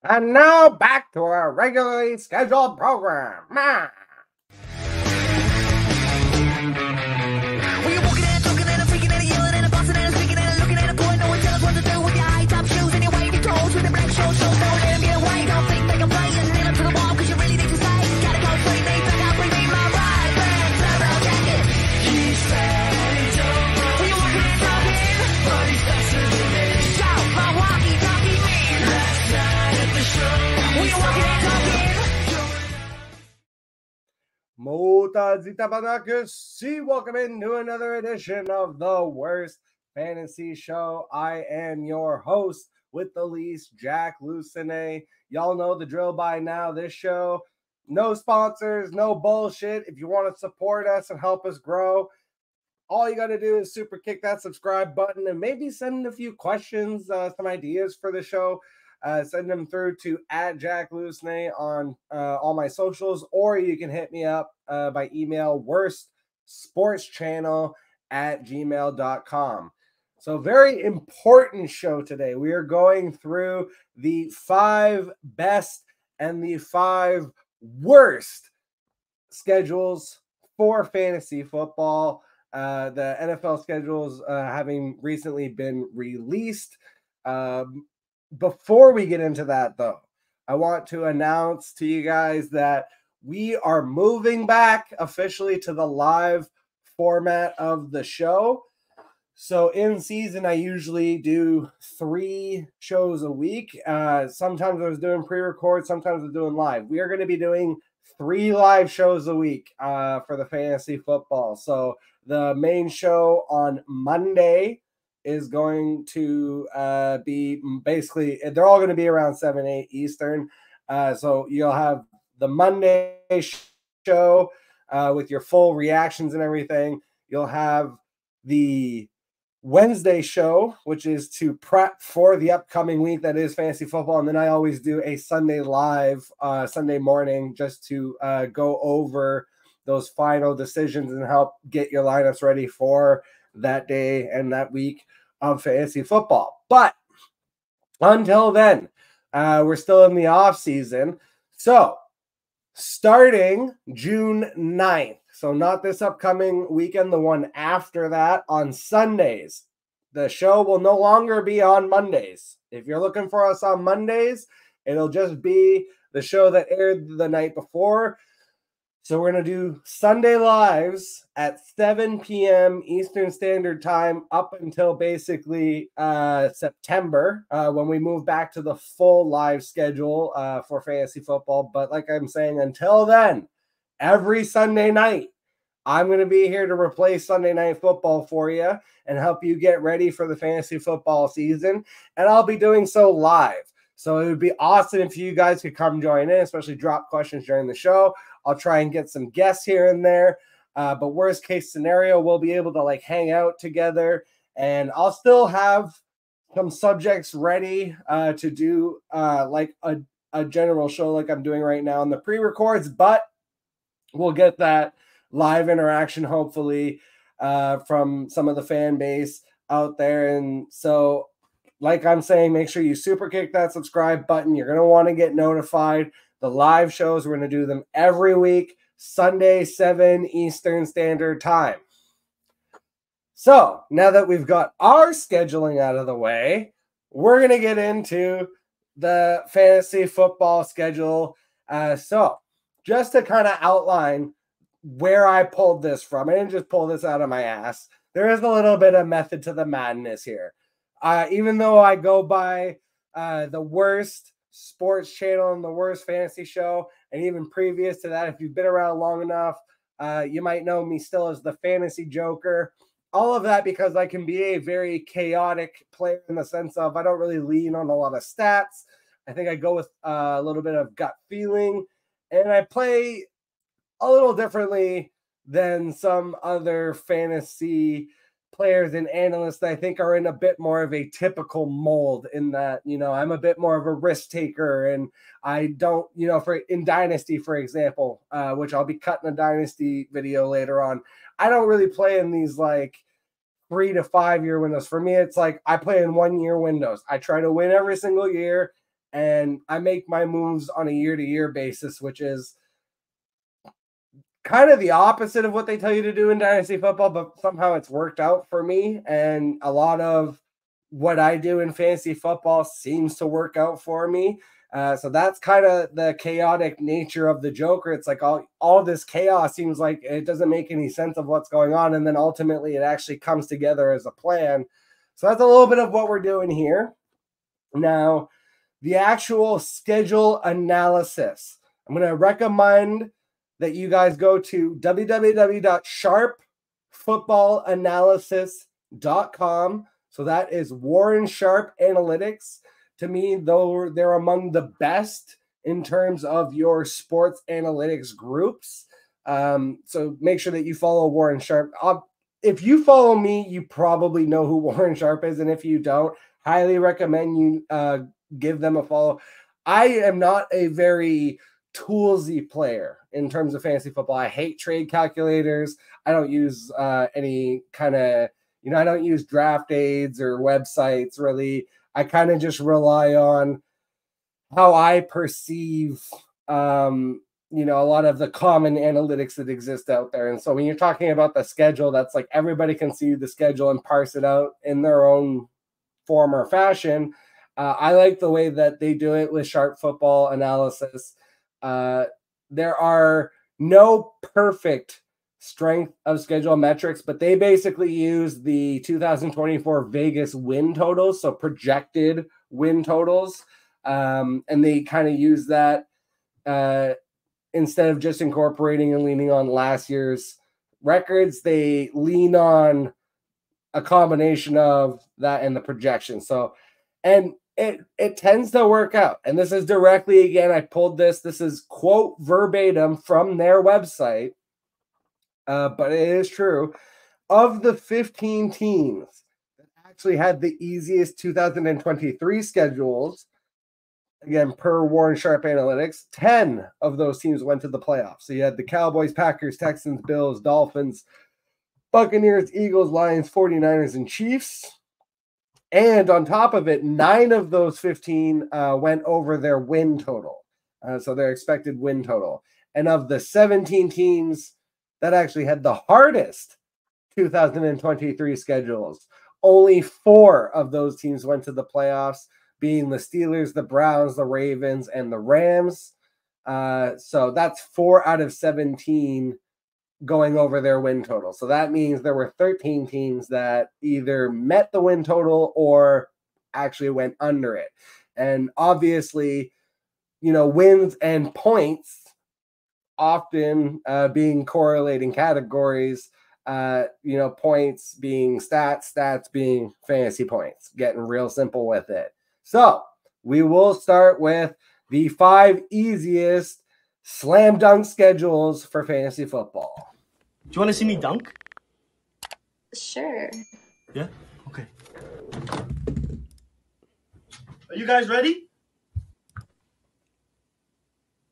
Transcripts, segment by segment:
And now back to our regularly scheduled program. Welcome into another edition of the Worst Fantasy Show. I am your host with the least, Jack Lucenay. Y'all know the drill by now. This show, no sponsors, no bullshit. If you want to support us and help us grow, all you got to do is super kick that subscribe button and maybe send a few questions, some ideas for the show. Send them through to @Jack Lucenay on all my socials, or you can hit me up by email, worstsportschannel@gmail.com. So very important show today. We are going through the 5 best and the 5 worst schedules for fantasy football. The NFL schedules having recently been released. Before we get into that, though, I want to announce to you guys that we are moving back officially to the live format of the show. So in season, I usually do 3 shows a week. Sometimes I was doing pre-record, sometimes I was doing live. We are going to be doing 3 live shows a week for the fantasy football. So the main show on Monday is going to be basically, they're all going to be around 7, 8 Eastern. So you'll have the Monday show with your full reactions and everything. You'll have the Wednesday show, which is to prep for the upcoming week that is fantasy football. And then I always do a Sunday live, Sunday morning, just to go over those final decisions and help get your lineups ready for that day and that week of fantasy football. But until then, we're still in the off season. So starting June 9th, so not this upcoming weekend, the one after that, on Sundays, the show will no longer be on Mondays. If you're looking for us on Mondays, it'll just be the show that aired the night before. So we're going to do Sunday lives at 7 p.m. Eastern Standard Time up until basically September when we move back to the full live schedule for fantasy football. But like I'm saying, until then, every Sunday night, I'm going to be here to replace Sunday Night Football for you and help you get ready for the fantasy football season. And I'll be doing so live. So it would be awesome if you guys could come join in, especially drop questions during the show. I'll try and get some guests here and there. But worst case scenario, we'll be able to hang out together. And I'll still have some subjects ready to do a general show like I'm doing right now in the pre-records. But we'll get that live interaction, hopefully, from some of the fan base out there. And so, like I'm saying, make sure you super kick that subscribe button. You're going to want to get notified. The live shows, we're going to do them every week, Sunday, 7 Eastern Standard Time. So now that we've got our scheduling out of the way, we're going to get into the fantasy football schedule. So just to kind of outline where I pulled this from, I didn't just pull this out of my ass. There is a little bit of method to the madness here. Even though I go by the Worst Sports Channel and the Worst Fantasy Show, and even previous to that, if you've been around long enough, you might know me still as the Fantasy Joker. All of that because I can be a very chaotic player in the sense of I don't really lean on a lot of stats. I think I go with a little bit of gut feeling, and I play a little differently than some other fantasy players and analysts that I think are in a bit more of a typical mold in that, I'm a bit more of a risk taker, and I don't, in Dynasty, for example, which I'll be cutting a Dynasty video later on. I don't really play in these 3 to 5 year windows. For me, it's I play in 1 year windows. I try to win every single year, and I make my moves on a year-to-year basis, which is kind of the opposite of what they tell you to do in Dynasty football, but somehow it's worked out for me. And a lot of what I do in fantasy football seems to work out for me. So that's kind of the chaotic nature of the Joker. It's like all this chaos seems like it doesn't make any sense of what's going on. And then ultimately it actually comes together as a plan. So that's a little bit of what we're doing here. Now, the actual schedule analysis. I'm going to recommend that you guys go to www.sharpfootballanalysis.com. So that is Warren Sharp Analytics. To me, though, they're among the best in terms of your sports analytics groups. So make sure that you follow Warren Sharp. If you follow me, you probably know who Warren Sharp is. And if you don't, highly recommend you give them a follow. I am not a very toolsy player in terms of fantasy football. I hate trade calculators. I don't use any kind of, I don't use draft aids or websites really. I kind of just rely on how I perceive, a lot of the common analytics that exist out there. And so when you're talking about the schedule, that's like everybody can see the schedule and parse it out in their own form or fashion. I like the way that they do it with Sharp Football Analysis. There are no perfect strength of schedule metrics, but they basically use the 2024 Vegas win totals, so projected win totals, and they kind of use that instead of just incorporating and leaning on last year's records. They lean on a combination of that and the projection. So, and it tends to work out. And this is directly, again, I pulled this is quote verbatim from their website, but it is true. Of the 15 teams that actually had the easiest 2023 schedules, again, per Warren Sharp Analytics, 10 of those teams went to the playoffs. So you had the Cowboys, Packers, Texans, Bills, Dolphins, Buccaneers, Eagles, Lions, 49ers, and Chiefs. And on top of it, 9 of those 15 went over their win total. So their expected win total. And of the 17 teams that actually had the hardest 2023 schedules, only 4 of those teams went to the playoffs, being the Steelers, the Browns, the Ravens, and the Rams. So that's 4 out of 17 going over their win total. So that means there were 13 teams that either met the win total or actually went under it. And obviously, wins and points often being correlating categories, points being stats being fantasy points, getting real simple with it. So we will start with the 5 easiest slam dunk schedules for fantasy football. Do you want to see me dunk? Sure. Yeah? Okay. Are you guys ready?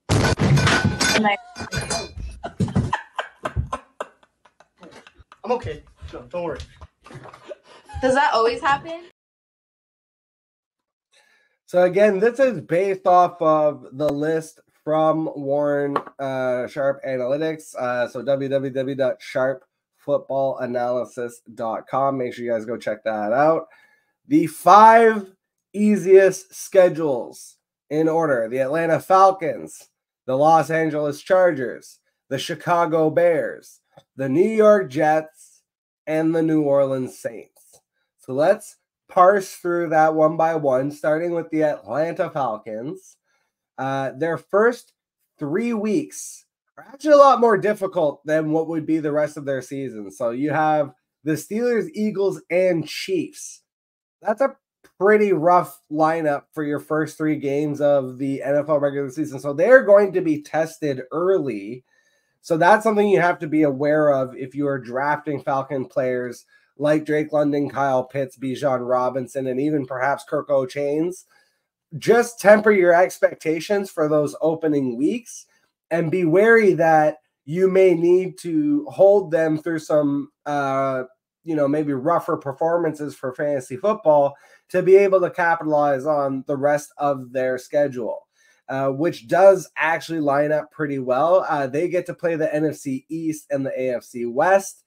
Am I? I'm okay. Don't worry. Does that always happen? So again, this is based off of the list from Warren Sharp Analytics. So www.sharpfootballanalysis.com. Make sure you guys go check that out. The 5 easiest schedules in order: the Atlanta Falcons, the Los Angeles Chargers, the Chicago Bears, the New York Jets, and the New Orleans Saints. So let's parse through that one by one, starting with the Atlanta Falcons. Their first 3 weeks are actually a lot more difficult than what would be the rest of their season. So you have the Steelers, Eagles, and Chiefs. That's a pretty rough lineup for your first 3 games of the NFL regular season. So they're going to be tested early. So that's something you have to be aware of if you are drafting Falcon players like Drake London, Kyle Pitts, Bijan Robinson, and even perhaps Kirk O'Chains. Just temper your expectations for those opening weeks and be wary that you may need to hold them through some, maybe rougher performances for fantasy football to be able to capitalize on the rest of their schedule, which does actually line up pretty well. They get to play the NFC East and the AFC West.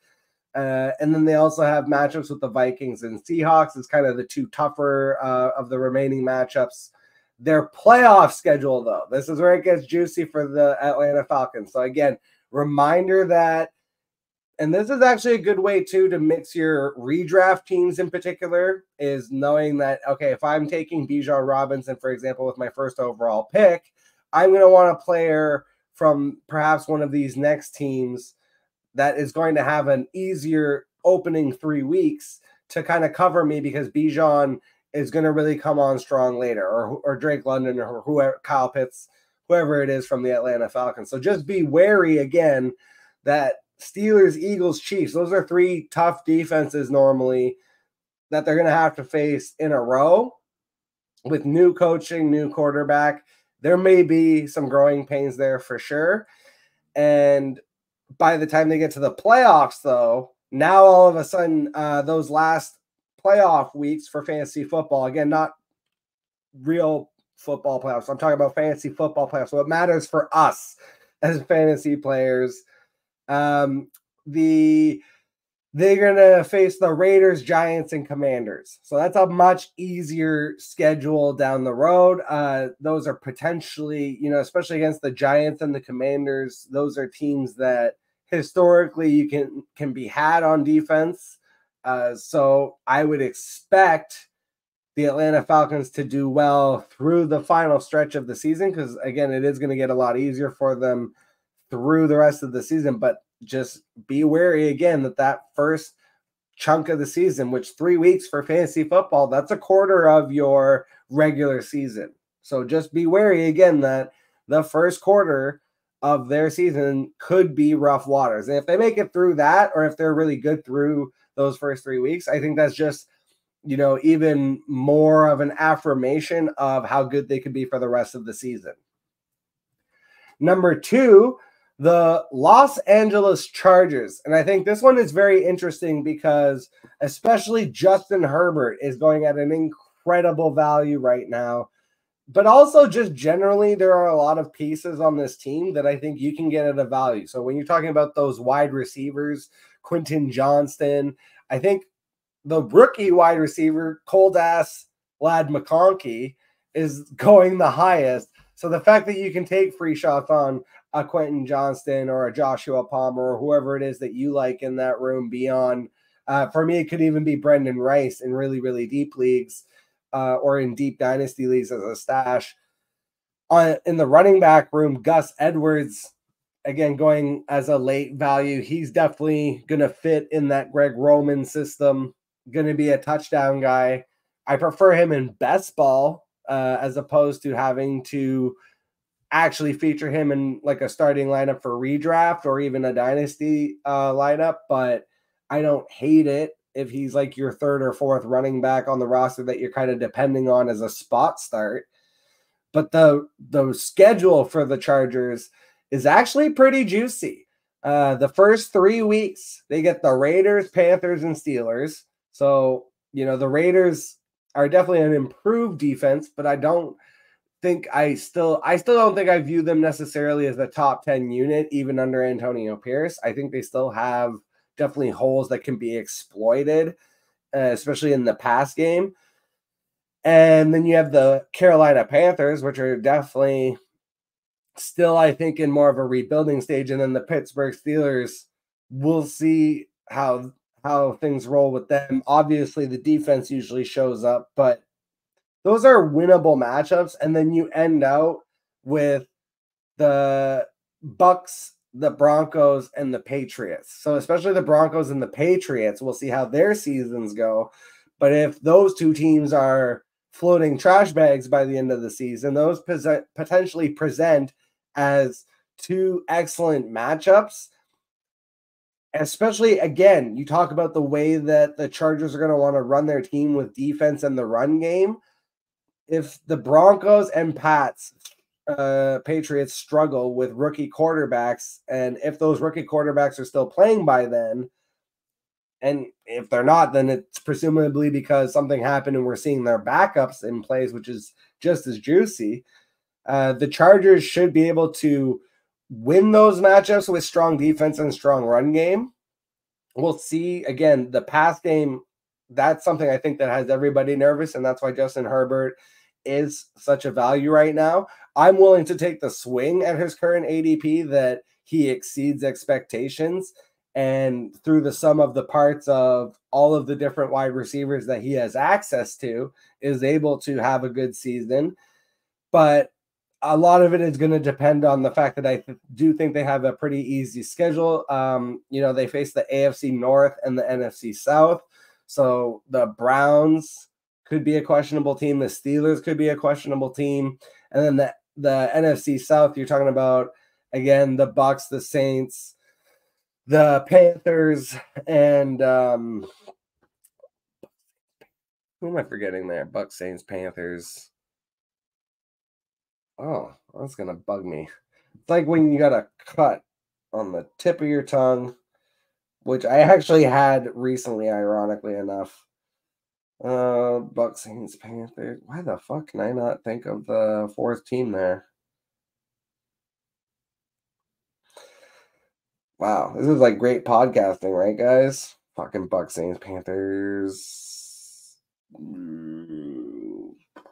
And then they also have matchups with the Vikings and Seahawks. It's kind of the two tougher of the remaining matchups. Their playoff schedule, though, this is where it gets juicy for the Atlanta Falcons. So again, reminder that, and this is actually a good way too to mix your redraft teams in particular, is knowing that, okay, if I'm taking Bijan Robinson, for example, with my first overall pick, I'm going to want a player from perhaps one of these next teams that is going to have an easier opening 3 weeks to kind of cover me, because Bijan is going to really come on strong later, or Drake London, or whoever, Kyle Pitts, whoever it is from the Atlanta Falcons. So just be wary again that Steelers, Eagles, Chiefs, those are 3 tough defenses normally that they're going to have to face in a row with new coaching, new quarterback. There may be some growing pains there for sure. And by the time they get to the playoffs, though, now all of a sudden, those last playoff weeks for fantasy football, again, not real football playoffs, I'm talking about fantasy football playoffs. So it matters for us as fantasy players. They're going to face the Raiders, Giants, and Commanders. So that's a much easier schedule down the road. Those are potentially, especially against the Giants and the Commanders, those are teams that historically you can be had on defense. So I would expect the Atlanta Falcons to do well through the final stretch of the season, because, again, it is going to get a lot easier for them through the rest of the season. But just be wary again that first chunk of the season, which 3 weeks for fantasy football, that's a quarter of your regular season. So just be wary again that the first quarter of their season could be rough waters. And if they make it through that, or if they're really good through those first 3 weeks, I think that's just, even more of an affirmation of how good they could be for the rest of the season. Number 2, the Los Angeles Chargers. And I think this one is very interesting because especially Justin Herbert is going at an incredible value right now. But also just generally, there are a lot of pieces on this team that I think you can get at a value. So when you're talking about those wide receivers, Quentin Johnston, I think the rookie wide receiver, cold-ass Lad McConkey, is going the highest. So the fact that you can take free shots on a Quentin Johnston or a Joshua Palmer or whoever it is that you like in that room beyond, for me, it could even be Brendan Rice in really, really deep leagues or in deep dynasty leagues as a stash. In the running back room, Gus Edwards, again, going as a late value. He's definitely going to fit in that Greg Roman system, going to be a touchdown guy. I prefer him in best ball as opposed to having to actually feature him in like a starting lineup for redraft or even a dynasty lineup, but I don't hate it if he's like your 3rd or 4th running back on the roster that you're kind of depending on as a spot start. But the schedule for the Chargers is actually pretty juicy. The first 3 weeks, they get the Raiders, Panthers, and Steelers. So, the Raiders are definitely an improved defense, but I still don't think I view them necessarily as a top 10 unit, even under Antonio Pierce. I think they still have definitely holes that can be exploited, especially in the pass game. And then you have the Carolina Panthers, which are definitely still, I think, in more of a rebuilding stage. And then the Pittsburgh Steelers, we'll see how things roll with them. Obviously, the defense usually shows up, but those are winnable matchups. And then you end out with the Bucks, the Broncos, and the Patriots. So especially the Broncos and the Patriots, we'll see how their seasons go. But if those two teams are floating trash bags by the end of the season, those potentially present as 2 excellent matchups. Especially, again, you talk about the way that the Chargers are going to want to run their team with defense and the run game. If the Broncos and Patriots struggle with rookie quarterbacks, and if those rookie quarterbacks are still playing by then, And if they're not, then it's presumably because something happened and we're seeing their backups in place, which is just as juicy. The Chargers should be able to win those matchups with strong defense and strong run game. We'll see. Again, the pass game, that's something I think that has everybody nervous, and that's why Justin Herbert is such a value right now. I'm willing to take the swing at his current ADP that he exceeds expectations, and through the sum of the parts of all of the different wide receivers that he has access to, is able to have a good season. But a lot of it is going to depend on the fact that I do think they have a pretty easy schedule. They face the AFC North and the NFC South. So the Browns could be a questionable team. The Steelers could be a questionable team. And then the NFC South, you're talking about, again, the Bucs, the Saints, the Panthers, and who am I forgetting there? Bucs, Saints, Panthers. Oh, that's going to bug me. It's like when you got a cut on the tip of your tongue, which I actually had recently, ironically enough. Bucs, Saints, Panthers. Why the fuck can I not think of the fourth team there? Wow, this is like great podcasting, right, guys? Fucking Bucs, Saints, Panthers.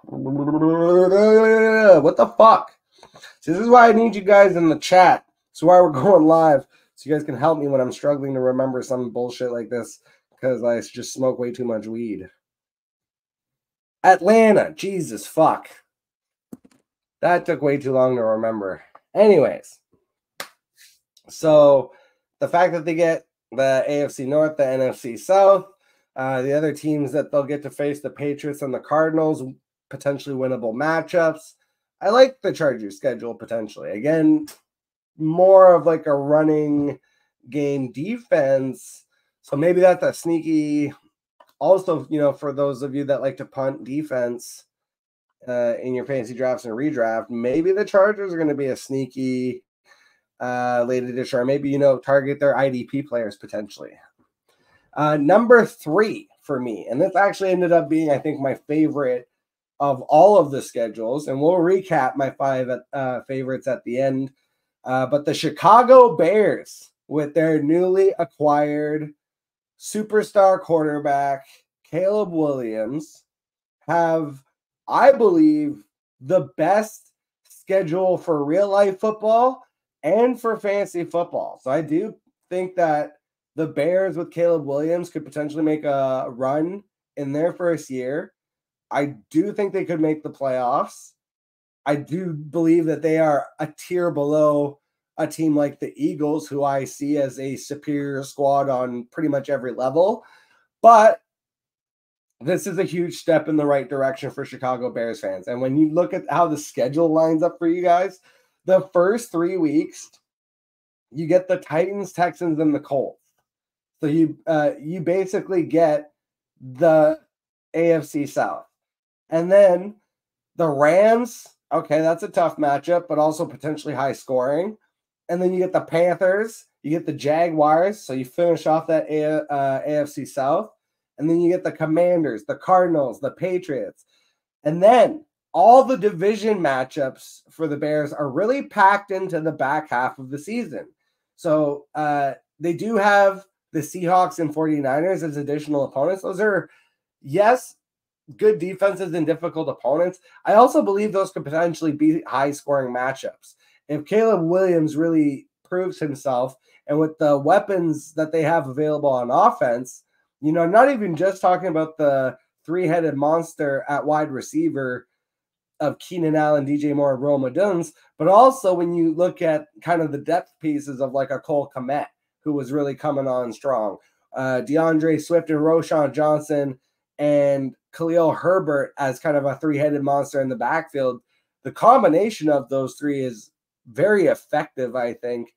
What the fuck? See, this is why I need you guys in the chat. This is why we're going live, so you guys can help me when I'm struggling to remember some bullshit like this, because I just smoke way too much weed. Atlanta. Jesus fuck. That took way too long to remember. Anyways, so the fact that they get the AFC North, the NFC South, the other teams that they'll get to face, the Patriots and the Cardinals, potentially winnable matchups. I like the Chargers schedule potentially. Again, more of like a running game defense. So maybe that's a sneaky, also, for those of you that like to punt defense in your fantasy drafts and redraft, maybe the Chargers are going to be a sneaky late edition, or maybe, target their IDP players potentially. Number 3 for me, and this actually ended up being, I think, my favorite of all of the schedules, and we'll recap my 5 favorites at the end. But the Chicago Bears, with their newly acquired superstar quarterback, Caleb Williams, have, I believe, the best schedule for real life football and for fantasy football. So I do think that the Bears with Caleb Williams could potentially make a run in their first year. I do think they could make the playoffs. I do believe that they are a tier below a team like the Eagles, who I see as a superior squad on pretty much every level. But this is a huge step in the right direction for Chicago Bears fans. And when you look at how the schedule lines up for you guys, the first 3 weeks, you get the Titans, Texans, and the Colts. So you basically get the AFC South. And then the Rams, okay, that's a tough matchup, but also potentially high scoring. And then you get the Panthers, you get the Jaguars, so you finish off that AFC South. And then you get the Commanders, the Cardinals, the Patriots. And then all the division matchups for the Bears are really packed into the back half of the season. So they do have the Seahawks and 49ers as additional opponents. Those are, yes, good defenses and difficult opponents. I also believe those could potentially be high-scoring matchups. If Caleb Williams really proves himself, and with the weapons that they have available on offense, not even just talking about the 3-headed monster at wide receiver of Keenan Allen, DJ Moore, and Rome Odunze, but also when you look at kind of the depth pieces of like a Cole Kmet, who was really coming on strong, DeAndre Swift and Roschon Johnson, and Khalil Herbert as kind of a 3-headed monster in the backfield. The combination of those 3 is very effective, I think.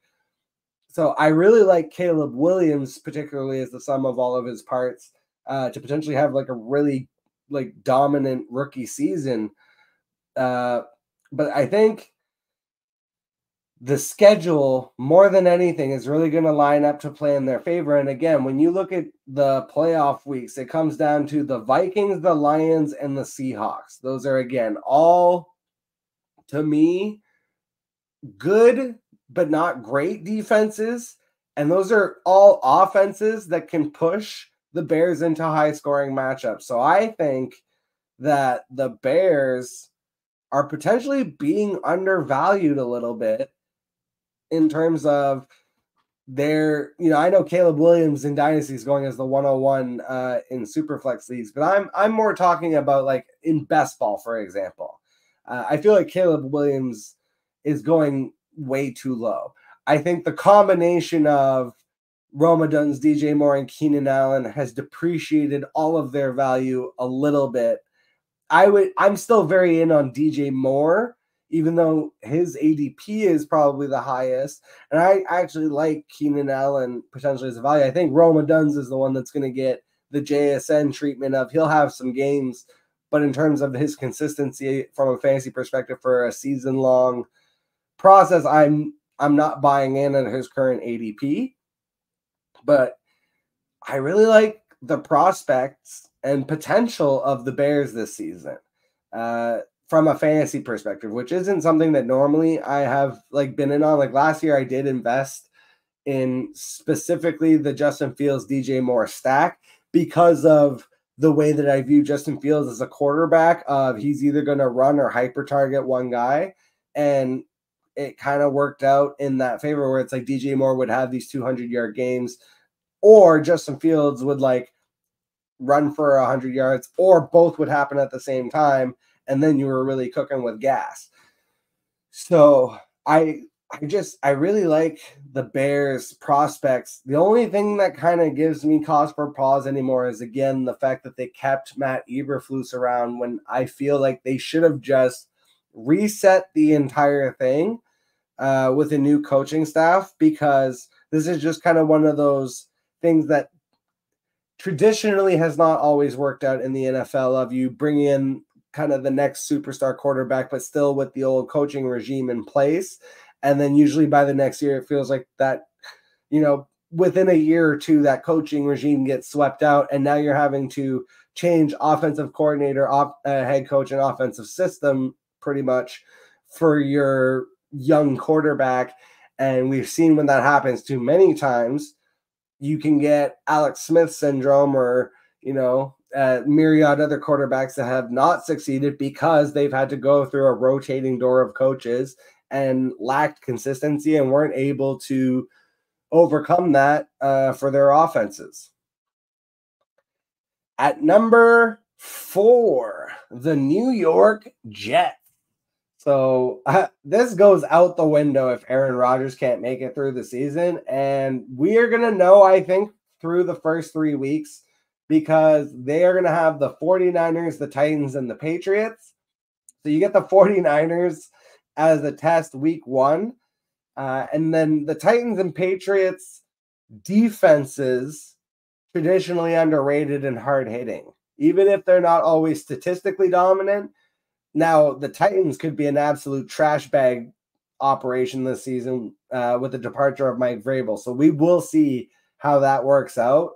So I really like Caleb Williams, particularly as the sum of all of his parts, to potentially have like a really like dominant rookie season. But I think the schedule, more than anything, is really going to line up to play in their favor. And again, when you look at the playoff weeks, it comes down to the Vikings, the Lions, and the Seahawks. Those are, again, all, to me, good but not great defenses. And those are all offenses that can push the Bears into high-scoring matchups. So I think that the Bears are potentially being undervalued a little bit in terms of their, I know Caleb Williams in Dynasty is going as the 101 in Superflex leagues, but I'm more talking about like in best ball, for example. I feel like Caleb Williams is going way too low. I think the combination of Rome Odunze, DJ Moore, and Keenan Allen has depreciated all of their value a little bit. I'm still very in on DJ Moore, even though his ADP is probably the highest. And I actually like Keenan Allen potentially as a value. I think Rome Odunze is the one that's going to get the JSN treatment of he'll have some games, but in terms of his consistency from a fantasy perspective for a season-long process, I'm not buying in at his current ADP. But I really like the prospects and potential of the Bears this season from a fantasy perspective, which isn't something that normally I have like been in on. Like last year, I did invest in specifically the Justin Fields, DJ Moore stack because of the way that I view Justin Fields as a quarterback. He's either going to run or hyper target one guy, and it kind of worked out in that favor where it's like DJ Moore would have these 200-yard games, or Justin Fields would like run for 100 yards, or both would happen at the same time, and then you were really cooking with gas. So I really like the Bears prospects. The only thing that kind of gives me cause for pause anymore is, again, the fact that they kept Matt Eberflus around when I feel like they should have just reset the entire thing with a new coaching staff, because this is just kind of one of those things that traditionally has not always worked out in the NFL, of you bring in kind of the next superstar quarterback, but still with the old coaching regime in place. And then usually by the next year, it feels like that, within a year or two, that coaching regime gets swept out. And now you're having to change offensive coordinator, head coach, and offensive system pretty much for your young quarterback. And we've seen when that happens too many times, you can get Alex Smith syndrome, or, myriad other quarterbacks that have not succeeded because they've had to go through a rotating door of coaches and lacked consistency and weren't able to overcome that for their offenses. At number 4, the New York Jets. So this goes out the window if Aaron Rodgers can't make it through the season. And we are going to know, I think, through the first 3 weeks, because they are going to have the 49ers, the Titans, and the Patriots. So you get the 49ers as a test week 1. And then the Titans and Patriots defenses, traditionally underrated and hard hitting, even if they're not always statistically dominant. Now, the Titans could be an absolute trash bag operation this season with the departure of Mike Vrabel. So we will see how that works out.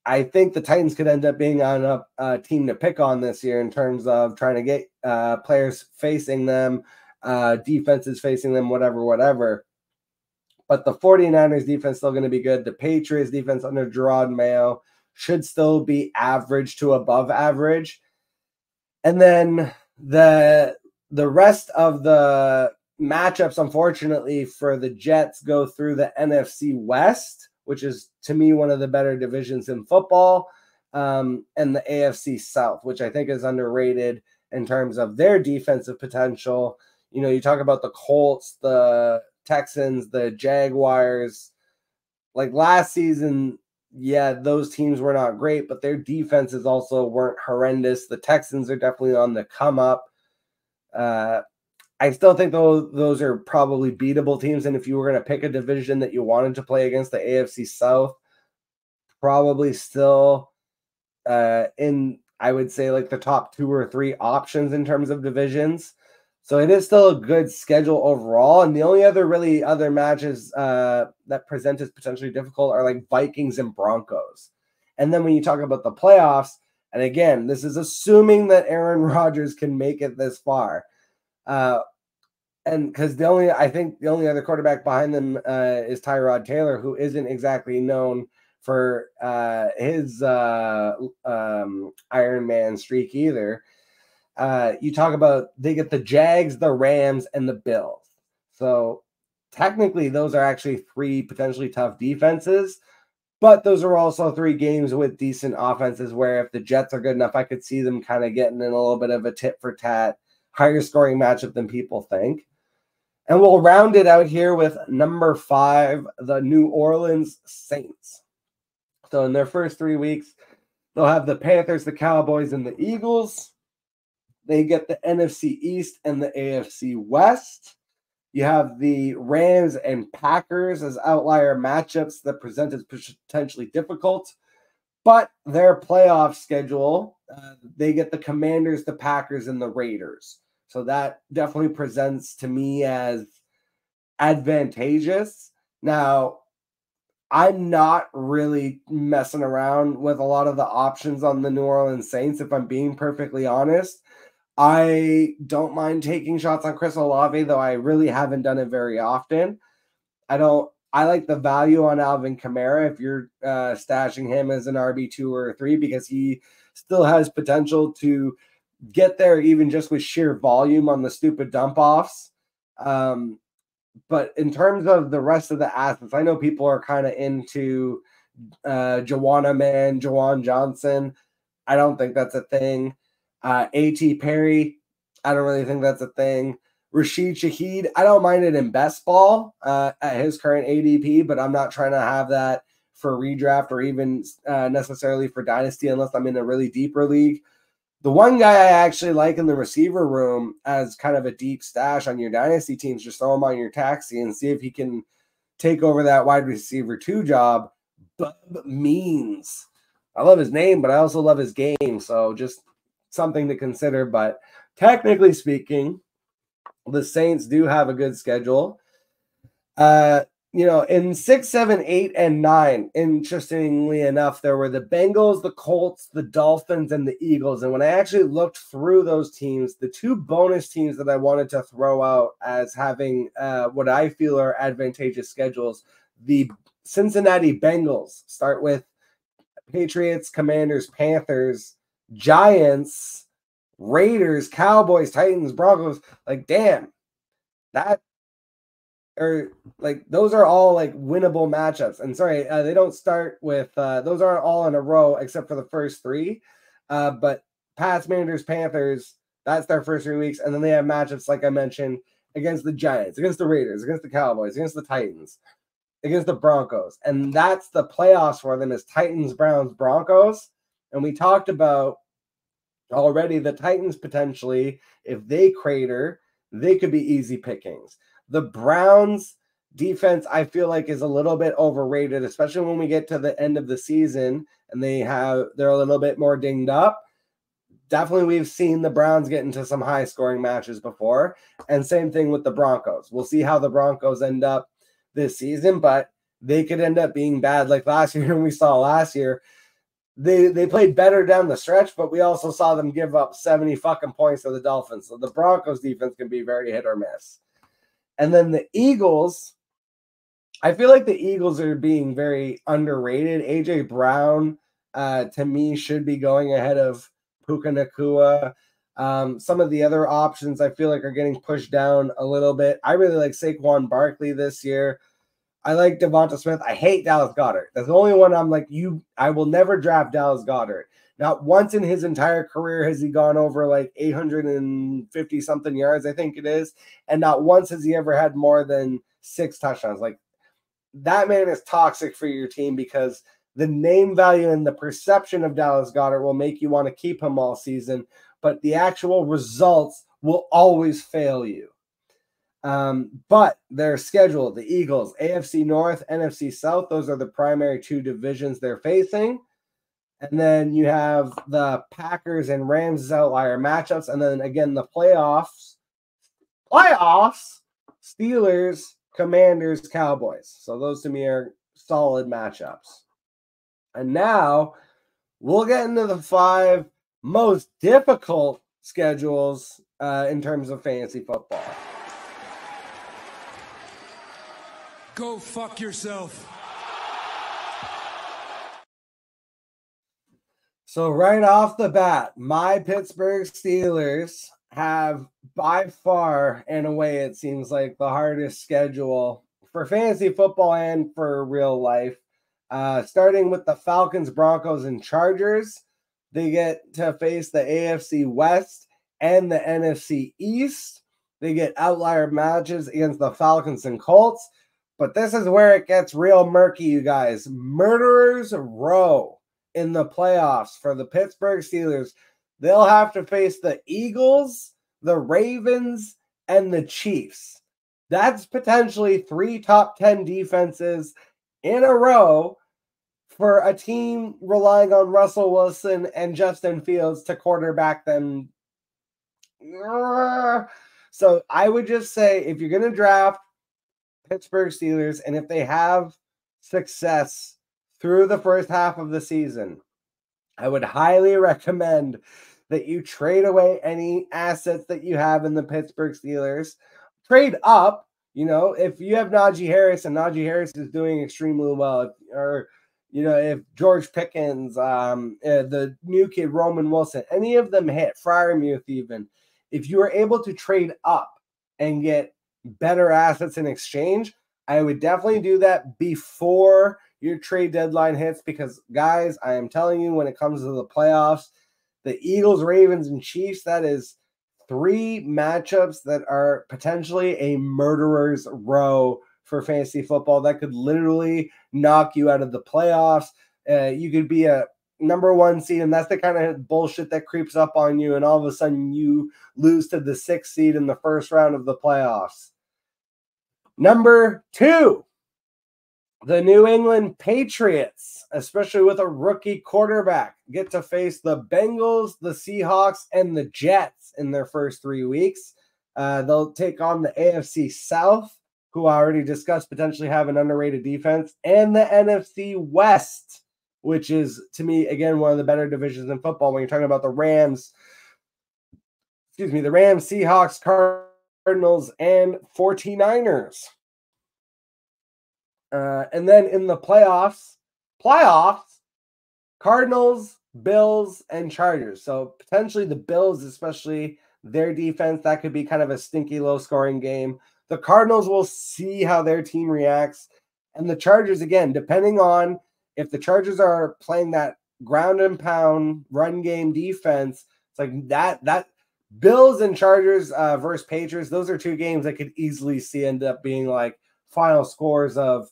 I think the Titans could end up being on a team to pick on this year in terms of trying to get players facing them, defenses facing them, whatever. But the 49ers defense is still going to be good. The Patriots defense under Gerard Mayo should still be average to above average. And then the rest of the matchups, unfortunately, for the Jets go through the NFC West, which is, to me, one of the better divisions in football, and the AFC South, which I think is underrated in terms of their defensive potential. You talk about the Colts, the Texans, the Jaguars. Like last season, yeah, those teams were not great, but their defenses also weren't horrendous. The Texans are definitely on the come up. I still think those are probably beatable teams. And if you were going to pick a division that you wanted to play against, the AFC South, probably still in, I would say, like the top 2 or 3 options in terms of divisions. So it is still a good schedule overall. And the only other matches that present as potentially difficult are like Vikings and Broncos. And then when you talk about the playoffs, and again, this is assuming that Aaron Rodgers can make it this far. And because I think the only other quarterback behind them is Tyrod Taylor, who isn't exactly known for his Iron Man streak either. You talk about they get the Jags, the Rams, and the Bills. So technically, those are actually 3 potentially tough defenses. But those are also 3 games with decent offenses where if the Jets are good enough, I could see them kind of getting in a little bit of a tit for tat, higher scoring matchup than people think. And we'll round it out here with number 5, the New Orleans Saints. So in their first 3 weeks, they'll have the Panthers, the Cowboys, and the Eagles. They get the NFC East and the AFC West. You have the Rams and Packers as outlier matchups that present as potentially difficult. But their playoff schedule, they get the Commanders, the Packers, and the Raiders. So that definitely presents to me as advantageous. Now, I'm not really messing around with a lot of the options on the New Orleans Saints, if I'm being perfectly honest. I don't mind taking shots on Chris Olave, though I really haven't done it very often. I like the value on Alvin Kamara if you're stashing him as an RB2 or 3 because he still has potential to get there even just with sheer volume on the stupid dump-offs. But in terms of the rest of the assets, I know people are kind of into Jawan Johnson. I don't think that's a thing. A.T. Perry, I don't really think that's a thing. Rashid Shaheed, I don't mind it in best ball at his current ADP, but I'm not trying to have that for redraft or even necessarily for dynasty unless I'm in a really deeper league. The one guy I actually like in the receiver room as kind of a deep stash on your dynasty teams, just throw him on your taxi and see if he can take over that wide receiver 2 job. Bub Means. I love his name, but I also love his game. So just something to consider. But technically speaking, the Saints do have a good schedule. In 6, 7, 8, and 9, interestingly enough, there were the Bengals, the Colts, the Dolphins, and the Eagles. And when I actually looked through those teams, the 2 bonus teams that I wanted to throw out as having what I feel are advantageous schedules, the Cincinnati Bengals start with Patriots, Commanders, Panthers, Giants, Raiders, Cowboys, Titans, Broncos. Like, damn, those are all like winnable matchups. And sorry, they don't start with those aren't all in a row except for the first 3. But Pats, Commanders, Panthers, that's their first 3 weeks, and then they have matchups like I mentioned against the Giants, against the Raiders, against the Cowboys, against the Titans, against the Broncos. And that's the playoffs for them is Titans, Browns, Broncos. And we talked about already the Titans potentially, if they crater, they could be easy pickings. The Browns defense, I feel like, is a little bit overrated, especially when we get to the end of the season and they're a little bit more dinged up. Definitely, we've seen the Browns get into some high-scoring matches before. And same thing with the Broncos. We'll see how the Broncos end up this season, but they could end up being bad like last year. And we saw last year, they played better down the stretch, but we also saw them give up 70 fucking points to the Dolphins. So the Broncos defense can be very hit or miss. And then the Eagles, I feel like the Eagles are being very underrated. A.J. Brown, to me, should be going ahead of Puka Nacua. Some of the other options I feel like are getting pushed down a little bit. I really like Saquon Barkley this year. I like Devonta Smith. I hate Dallas Goedert. That's the only one I'm like, I will never draft Dallas Goedert. Not once in his entire career has he gone over like 850 something yards, I think it is. And not once has he ever had more than 6 touchdowns. Like, that man is toxic for your team because the name value and the perception of Dallas Goedert will make you want to keep him all season, but the actual results will always fail you. But their schedule, the Eagles, AFC North, NFC South, those are the primary 2 divisions they're facing. And then you have the Packers and Rams outlier matchups. And then again, the playoffs playoffs, Steelers, Commanders, Cowboys. So those to me are solid matchups. And now we'll get into the 5 most difficult schedules in terms of fantasy football. Go fuck yourself. So right off the bat, my Pittsburgh Steelers have by far and away, it seems like, the hardest schedule for fantasy football and for real life. Starting with the Falcons, Broncos, and Chargers. They get to face the AFC West and the NFC East. They get outlier matches against the Falcons and Colts. But this is where it gets real murky, you guys. Murderers Row in the playoffs for the Pittsburgh Steelers. They'll have to face the Eagles, the Ravens, and the Chiefs. That's potentially 3 top 10 defenses in a row for a team relying on Russell Wilson and Justin Fields to quarterback them. So I would just say, if you're going to draft Pittsburgh Steelers, and if they have success through the first half of the season, I would highly recommend that you trade away any assets that you have in the Pittsburgh Steelers. Trade up, if you have Najee Harris and Najee Harris is doing extremely well, or if George Pickens, the new kid Roman Wilson, any of them hit, Freiermuth even, if you are able to trade up and get better assets in exchange, I would definitely do that before your trade deadline hits, because guys, I am telling you, when it comes to the playoffs, the Eagles, Ravens, and Chiefs, that is 3 matchups that are potentially a murderer's row for fantasy football that could literally knock you out of the playoffs. You could be a number 1 seed, and that's the kind of bullshit that creeps up on you, and all of a sudden you lose to the 6th seed in the first round of the playoffs. Number 2, the New England Patriots, especially with a rookie quarterback, get to face the Bengals, the Seahawks, and the Jets in their first 3 weeks. They'll take on the AFC South, who I already discussed potentially have an underrated defense, and the NFC West, which is, to me, again, one of the better divisions in football when you're talking about the Rams, Seahawks, Cardinals, and 49ers. And then in the playoffs, Cardinals, Bills, and Chargers. So potentially the Bills, especially their defense, that could be kind of a stinky low-scoring game. The Cardinals will see how their team reacts. And the Chargers, again, depending on if the Chargers are playing that ground and pound run game defense, it's like that Bills and Chargers versus Patriots, those are 2 games I could easily see end up being like final scores of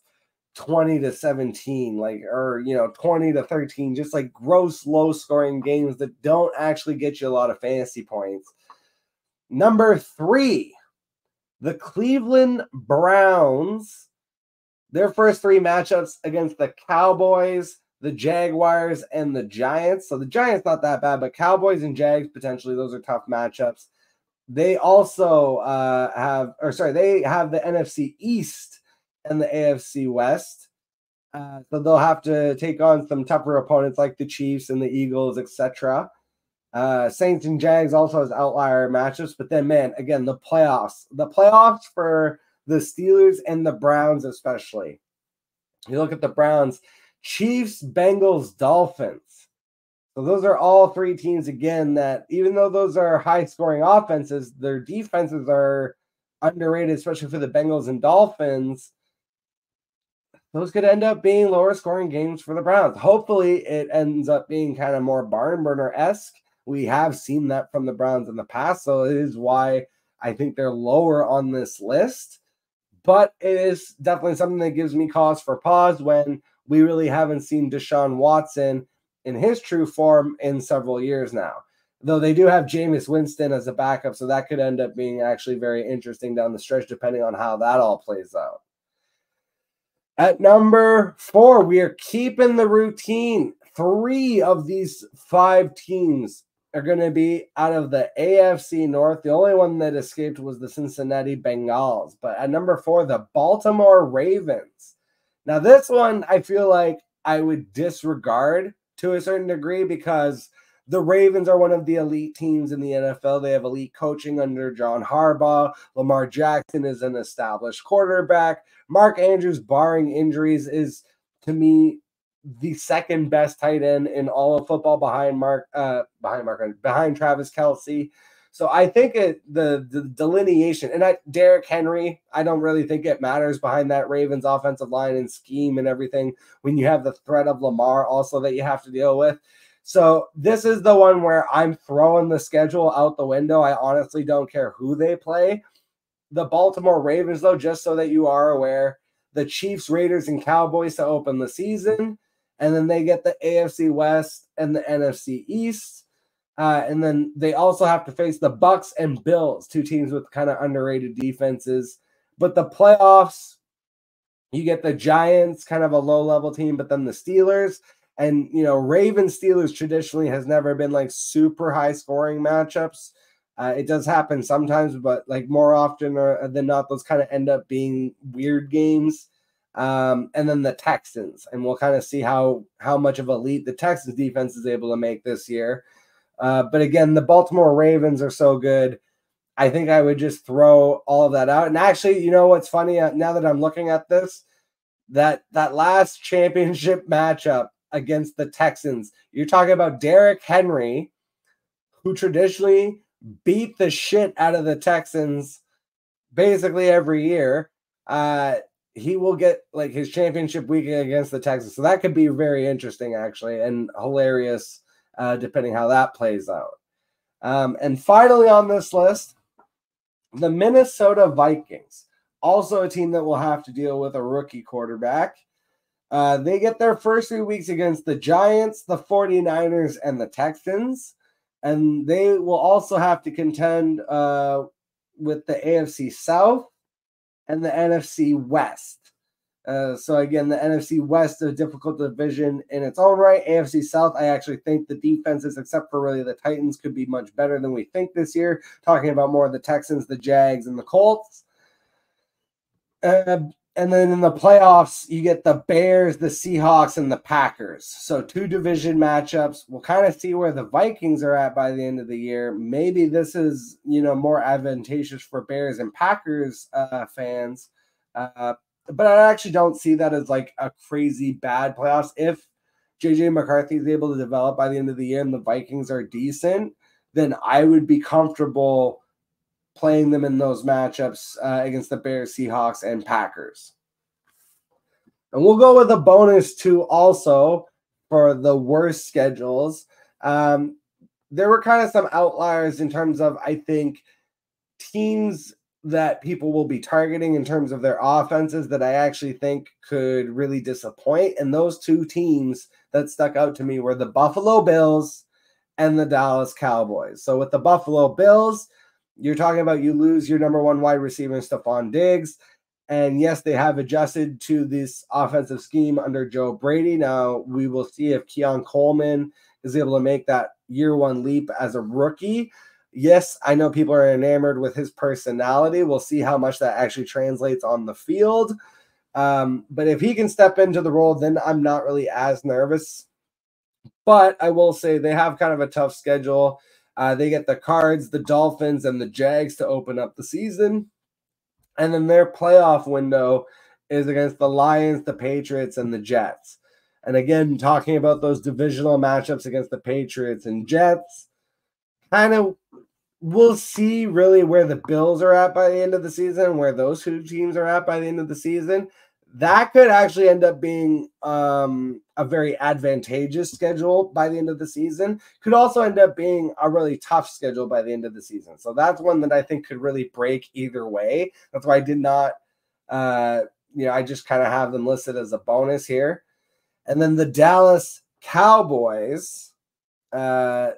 20-17, or 20-13, just like gross low scoring games that don't actually get you a lot of fantasy points. Number 3, the Cleveland Browns, their first 3 matchups against the Cowboys, the Jaguars, and the Giants. So the Giants not that bad, but Cowboys and Jags, potentially, those are tough matchups. They also have the NFC East and the AFC West. So they'll have to take on some tougher opponents like the Chiefs and the Eagles, etc. Saints and Jags also has outlier matchups. But then, man, again, the playoffs for the Steelers and the Browns especially. You look at the Browns, Chiefs, Bengals, Dolphins. So those are all 3 teams, again, that even though those are high-scoring offenses, their defenses are underrated, especially for the Bengals and Dolphins. Those could end up being lower scoring games for the Browns. Hopefully it ends up being kind of more barn burner-esque. We have seen that from the Browns in the past, so it is why I think they're lower on this list. But it is definitely something that gives me cause for pause when we really haven't seen Deshaun Watson in his true form in several years now. Though they do have Jameis Winston as a backup, so that could end up being actually very interesting down the stretch, depending on how that all plays out. At number 4, we are keeping the routine. 3 of these 5 teams are going to be out of the AFC North. The only one that escaped was the Cincinnati Bengals. But at number 4, the Baltimore Ravens. Now, this one I feel like I would disregard to a certain degree because the Ravens are one of the elite teams in the NFL. They have elite coaching under John Harbaugh. Lamar Jackson is an established quarterback. Mark Andrews, barring injuries, is, to me, the second best tight end in all of football behind Travis Kelce. So I think the delineation, and Derrick Henry, I don't really think it matters behind that Ravens offensive line and scheme and everything when you have the threat of Lamar also that you have to deal with. So this is the one where I'm throwing the schedule out the window. I honestly don't care who they play. The Baltimore Ravens, though, just so that you are aware, the Chiefs, Raiders, and Cowboys to open the season. And then they get the AFC West and the NFC East. And then they also have to face the Bucks and Bills, two teams with kind of underrated defenses. But the playoffs, you get the Giants, kind of a low-level team, but then the Steelers. And, Ravens-Steelers traditionally has never been like super high-scoring matchups. It does happen sometimes, but like more often than not, those kind of end up being weird games. And then the Texans, and we'll kind of see how much of a lead the Texans defense is able to make this year. But again, the Baltimore Ravens are so good. I think I would just throw all of that out. And actually, you know what's funny? Now that I'm looking at this, that last championship matchup against the Texans, you're talking about Derrick Henry, who traditionally beat the shit out of the Texans basically every year. He will get like his championship weekend against the Texans. So that could be very interesting, actually, and hilarious, depending how that plays out. And finally on this list, the Minnesota Vikings, also a team that will have to deal with a rookie quarterback. They get their first 3 weeks against the Giants, the 49ers, and the Texans. And they will also have to contend with the AFC South and the NFC West. So again, the NFC West is a difficult division in its own right. AFC South, I actually think the defenses, except for really the Titans, could be much better than we think this year. Talking about more of the Texans, the Jags, and the Colts. And then in the playoffs, you get the Bears, the Seahawks, and the Packers. So 2 division matchups. We'll kind of see where the Vikings are at by the end of the year. Maybe this is, more advantageous for Bears and Packers fans. But I actually don't see that as like a crazy bad playoffs. If JJ McCarthy is able to develop by the end of the year and the Vikings are decent, then I would be comfortable playing them in those matchups against the Bears, Seahawks, and Packers. And we'll go with a bonus too also for the worst schedules. There were kind of some outliers in terms of, I think, teams that people will be targeting in terms of their offenses that I actually think could really disappoint. And those 2 teams that stuck out to me were the Buffalo Bills and the Dallas Cowboys. So with the Buffalo Bills, you're talking about you lose your number 1 wide receiver, Stephon Diggs. And yes, they have adjusted to this offensive scheme under Joe Brady. Now, we will see if Keon Coleman is able to make that year 1 leap as a rookie. Yes, I know people are enamored with his personality. We'll see how much that actually translates on the field. But if he can step into the role, then I'm not really as nervous. But I will say they have kind of a tough schedule. They get the Cards, the Dolphins, and the Jags to open up the season. And then their playoff window is against the Lions, the Patriots, and the Jets. And again, talking about those divisional matchups against the Patriots and Jets, kind of we'll see really where the Bills are at by the end of the season, where those 2 teams are at by the end of the season. That could actually end up being a very advantageous schedule by the end of the season. Could also end up being a really tough schedule by the end of the season. So that's one that I think could really break either way. That's why I did not, I just kind of have them listed as a bonus here. And then the Dallas Cowboys, they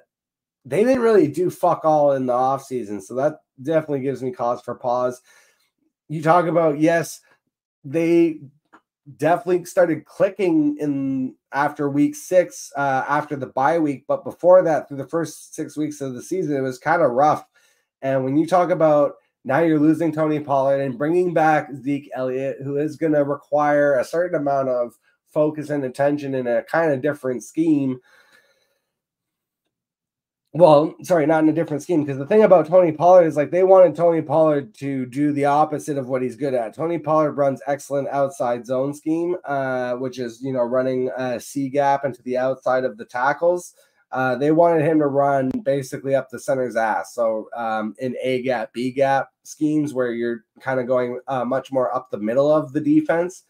didn't really do fuck all in the offseason. So that definitely gives me cause for pause. You talk about, yes, they definitely started clicking in after week 6, after the bye week. But before that, through the first 6 weeks of the season, it was kind of rough. And when you talk about now you're losing Tony Pollard and bringing back Zeke Elliott, who is going to require a certain amount of focus and attention in a kind of different scheme. Well, sorry, not in a different scheme, because the thing about Tony Pollard is like they wanted Tony Pollard to do the opposite of what he's good at. Tony Pollard runs excellent outside zone scheme, which is, running a C gap into the outside of the tackles. They wanted him to run basically up the center's ass. So in A gap, B gap schemes where you're kind of going much more up the middle of the defense.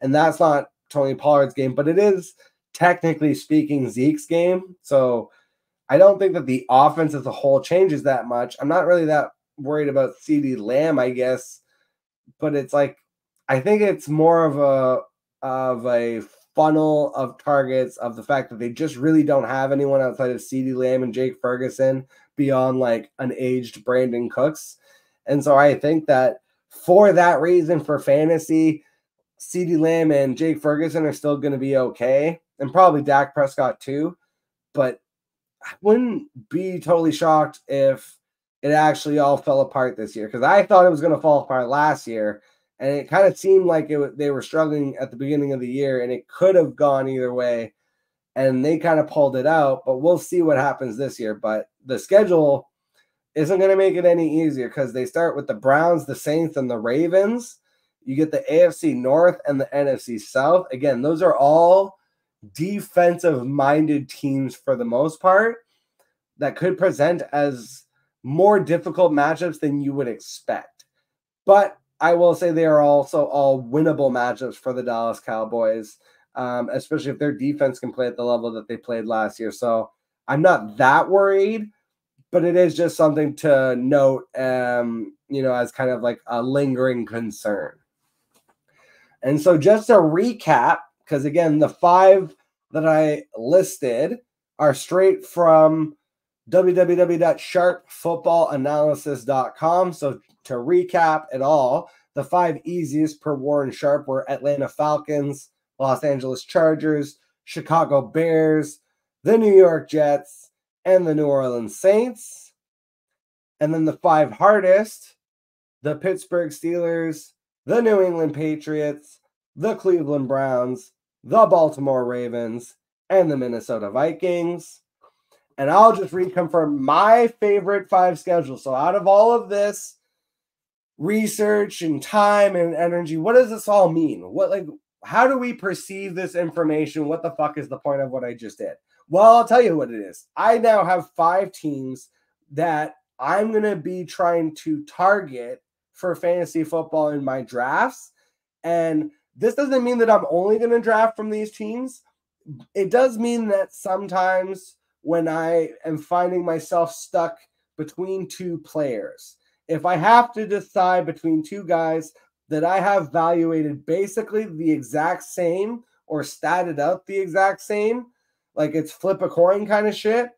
And that's not Tony Pollard's game, but it is technically speaking Zeke's game. So I don't think that the offense as a whole changes that much. I'm not really that worried about CeeDee Lamb, I guess, but it's like I think it's more of a funnel of targets of the fact that they just really don't have anyone outside of CeeDee Lamb and Jake Ferguson beyond like an aged Brandon Cooks. And so I think that for that reason, for fantasy, CeeDee Lamb and Jake Ferguson are still going to be okay, and probably Dak Prescott too, but I wouldn't be totally shocked if it actually all fell apart this year, because I thought it was going to fall apart last year, and it kind of seemed like they were struggling at the beginning of the year, and it could have gone either way, and they kind of pulled it out, but we'll see what happens this year. But the schedule isn't going to make it any easier because they start with the Browns, the Saints, and the Ravens. You get the AFC North and the NFC South. Again, those are all defensive-minded teams for the most part that could present as more difficult matchups than you would expect. But I will say they are also all winnable matchups for the Dallas Cowboys, especially if their defense can play at the level that they played last year. So I'm not that worried, but it is just something to note, as kind of like a lingering concern. And so just to recap, because again, the 5 that I listed are straight from www.sharpfootballanalysis.com. So to recap it all, the 5 easiest per Warren Sharp were Atlanta Falcons, Los Angeles Chargers, Chicago Bears, the New York Jets, and the New Orleans Saints. And then the 5 hardest, the Pittsburgh Steelers, the New England Patriots, the Cleveland Browns, the Baltimore Ravens, and the Minnesota Vikings. And I'll just reconfirm my favorite 5 schedules. So out of all of this research and time and energy, what does this all mean? How do we perceive this information? What the fuck is the point of what I just did? Well, I'll tell you what it is. I now have 5 teams that I'm going to be trying to target for fantasy football in my drafts. And this doesn't mean that I'm only going to draft from these teams. It does mean that sometimes when I am finding myself stuck between 2 players, if I have to decide between 2 guys that I have evaluated basically the exact same or statted out the exact same, like it's flip a coin kind of shit,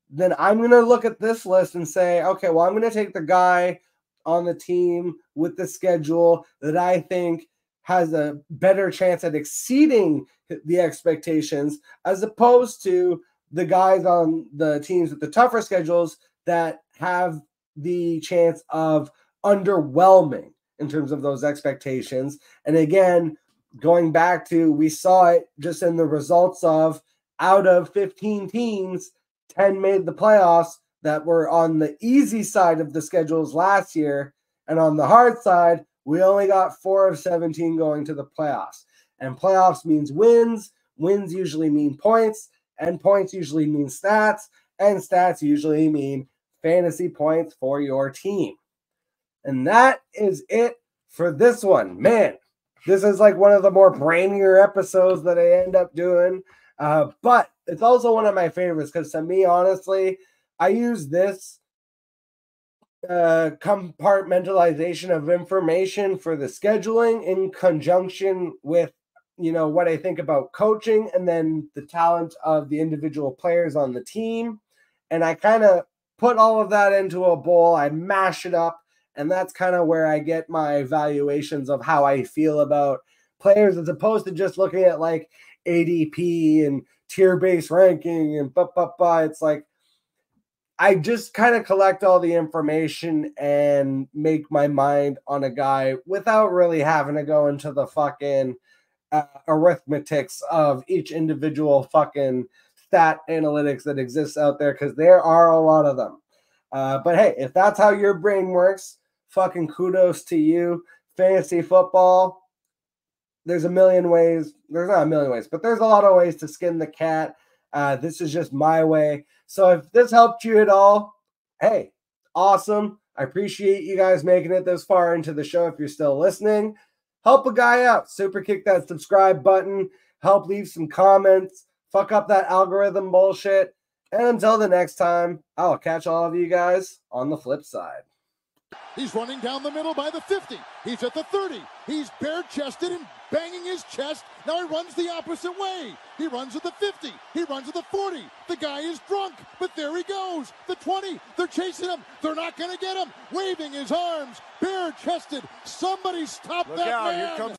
then I'm going to look at this list and say, okay, well, I'm going to take the guy on the team with the schedule that I think has a better chance at exceeding the expectations, as opposed to the guys on the teams with the tougher schedules that have the chance of underwhelming in terms of those expectations. And again, going back to, we saw it just in the results of out of 15 teams, 10 made the playoffs that were on the easy side of the schedules last year. And on the hard side, we only got 4 of 17 going to the playoffs. And playoffs means wins. Wins usually mean points. And points usually mean stats. And stats usually mean fantasy points for your team. And that is it for this one. Man, this is like one of the more brainier episodes that I end up doing. But it's also one of my favorites because, to me, honestly, I use this compartmentalization of information for the scheduling in conjunction with, what I think about coaching and then the talent of the individual players on the team. And I kind of put all of that into a bowl. I mash it up. And that's kind of where I get my evaluations of how I feel about players as opposed to just looking at like ADP and tier-based ranking and It's like I just kind of collect all the information and make my mind on a guy without really having to go into the fucking arithmetics of each individual fucking stat analytics that exists out there, because there are a lot of them. But hey, if that's how your brain works, fucking kudos to you. Fantasy football, there's a million ways. There's not a million ways, but there's a lot of ways to skin the cat. This is just my way. So if this helped you at all, hey, awesome. I appreciate you guys making it this far into the show. If you're still listening, help a guy out. Super kick that subscribe button. Help leave some comments. Fuck up that algorithm bullshit. And until the next time, I'll catch all of you guys on the flip side. He's running down the middle by the 50. He's at the 30. He's bare-chested and banging his chest. Now he runs the opposite way. He runs at the 50. He runs at the 40. The guy is drunk, but there he goes. The 20. They're chasing him. They're not going to get him. Waving his arms, bare-chested. Somebody stop that man. Here comes